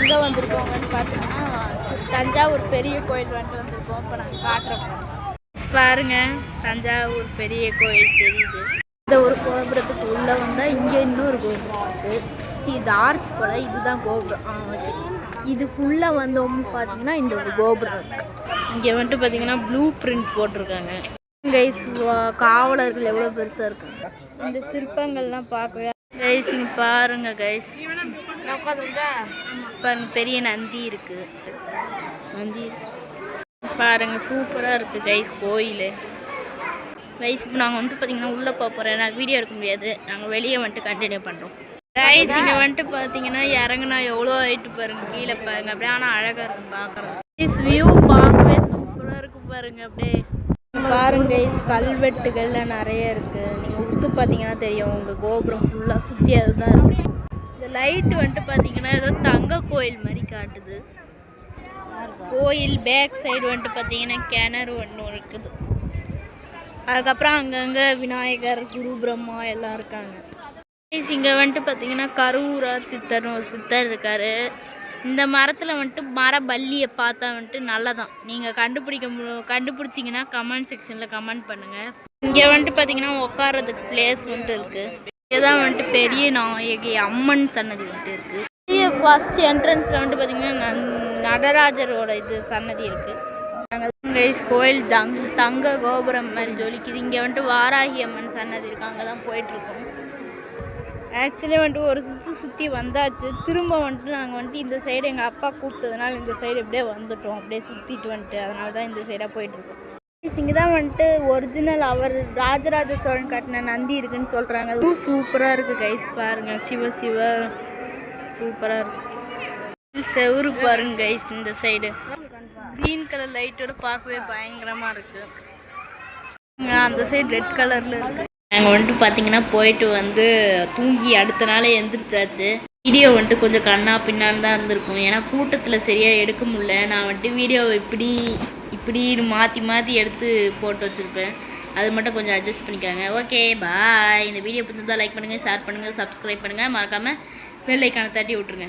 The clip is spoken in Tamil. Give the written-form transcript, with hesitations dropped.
எங்கே வந்திருக்கோங்கன்னு பார்த்தீங்கன்னா தஞ்சாவூர் பெரிய கோயில் வந்துட்டு வந்திருக்கோம். இப்போ நாங்கள் காட்டுறோம் பாருங்க. தஞ்சாவூர் பெரிய கோயில் தெரியுது. இந்த ஒரு கோபுரத்துக்கு உள்ளே வந்தால் இங்கே இன்னொரு கோபுரம் இருக்குது. இது ஆர்ச் போல, இதுதான் கோபுரம். ஓகே, இதுக்குள்ளே வந்தோம்னு பார்த்தீங்கன்னா இந்த ஒரு கோபுரம் இருக்குது. இங்கே வந்துட்டு பார்த்தீங்கன்னா ப்ளூ பிரிண்ட் போட்டிருக்காங்க. கைஸ் காவலர்கள் எவ்வளோ பெருசாக இருக்குது. இந்த சிற்பங்கள்லாம் பார்க்கவே கைஸ் பாருங்க. கைஸ் பாருங்க, பெரிய நந்தி இருக்குது. நந்தி பாருங்க, சூப்பராக இருக்குது கைஸ் கோயில். கைஸ் இப்போ நாங்கள் வந்துட்டு பார்த்தீங்கன்னா உள்ளே போகிறோம். நான் வீடியோ எடுக்க முடியாது, நாங்கள் வெளியே வந்துட்டு கண்டினியூ பண்ணுறோம். கைஸ் இங்கே வந்துட்டு பார்த்தீங்கன்னா இறங்குனா எவ்வளோ ஆகிட்டு பாருங்கள், கீழே பாருங்கள் அப்படியே. ஆனால் அழகாக இருக்கும் பார்க்குறது. கைஸ் வியூ பார்க்கவே சூப்பராக இருக்கும் பாருங்க. அப்படியே பாருங்க கைஸ், கல்வெட்டுகள்லாம் நிறைய இருக்குது. நீங்கள் உத்து பார்த்தீங்கன்னா தெரியும். உங்கள் கோபுரம் ஃபுல்லாக சுற்றி அதுதான் இருக்குது. இந்த லைட் வந்துட்டு பார்த்தீங்கன்னா ஏதோ தங்க கோயில் மாதிரி காட்டுது. கோயில் பேக் சைடு வந்துட்டு பார்த்தீங்கன்னா கிணறு ஒன்று இருக்குது. அதுக்கப்புறம் அங்கங்கே விநாயகர், குரு பிரம்மா எல்லாம் இருக்காங்க. இங்கே வந்துட்டு பார்த்தீங்கன்னா கரூரார் சித்தர்னு ஒரு சித்தர் இருக்கார். இந்த மரத்தில் வந்துட்டு மரபல்லியை பார்த்தா வந்துட்டு நல்லதான். நீங்கள் கண்டுபிடிச்சிங்கன்னா கமெண்ட் செக்ஷனில் கமெண்ட் பண்ணுங்கள். இங்கே வந்துட்டு பார்த்தீங்கன்னா உட்காரதுக்கு பிளேஸ் வந்துட்டு இருக்குது. இதுதான் வந்துட்டு பெரிய நாயகி அம்மன் சன்னதி வந்துட்டு இருக்குது. ஃபர்ஸ்ட் என்ட்ரன்ஸில் வந்துட்டு பார்த்தீங்கன்னா நடராஜரோட இது சன்னதி இருக்குது. கோயில் தங்க கோபுரம் மாதிரி ஜொலிக்குது. இங்கே வந்துட்டு வாராகி அம்மன் சன்னதி இருக்குது. அங்கே தான் போயிட்டுருக்கோம். ஆக்சுவலி வந்துட்டு ஒரு சுற்றி வந்தாச்சு. திரும்ப வந்துட்டு நாங்கள் வந்துட்டு இந்த சைடு எங்கள் அப்பா கூப்பிட்டதுனால இந்த சைடு எப்படியே வந்துட்டோம். அப்படியே சுற்றிட்டு வந்துட்டு அதனால தான் இந்த சைடாக போயிட்டுருக்கோம். இங்கே தான் வந்துட்டு ஒரிஜினல் அவர் ராஜராஜ சோழன் கட்டின நந்தி இருக்குதுன்னு சொல்கிறாங்க. அதுவும் சூப்பராக இருக்குது கைஸ். பாருங்கள், சிவ சூப்பராக இருக்குது. செவுரு பாருங்க கைஸ். இந்த சைடு க்ரீன் கலர் லைட்டோட பார்க்கவே பயங்கரமாக இருக்குது. அந்த சைடு ரெட் கலரில் இருக்குது. நாங்கள் வந்துட்டு பார்த்தீங்கன்னா போயிட்டு வந்து தூங்கி அடுத்த நாளே எழுந்திரிச்சாச்சு. வீடியோ வந்துட்டு கொஞ்சம் கண்ணா பின்னான்னு தான் இருந்திருக்கும். ஏன்னா கூட்டத்தில் சரியாக எடுக்க முடியல. நான் வந்துட்டு வீடியோவை இப்படி மாற்றி எடுத்து போட்டு வச்சுருப்பேன். அது மட்டும் கொஞ்சம் அட்ஜஸ்ட் பண்ணிக்காங்க. Okay bye. இந்த வீடியோ பிடிச்சிருந்தால் லைக் பண்ணுங்கள், ஷேர் பண்ணுங்கள், சப்ஸ்கிரைப் பண்ணுங்கள். மறக்காமல் பெல் ஐக்கானை தட்டி விட்ருங்க.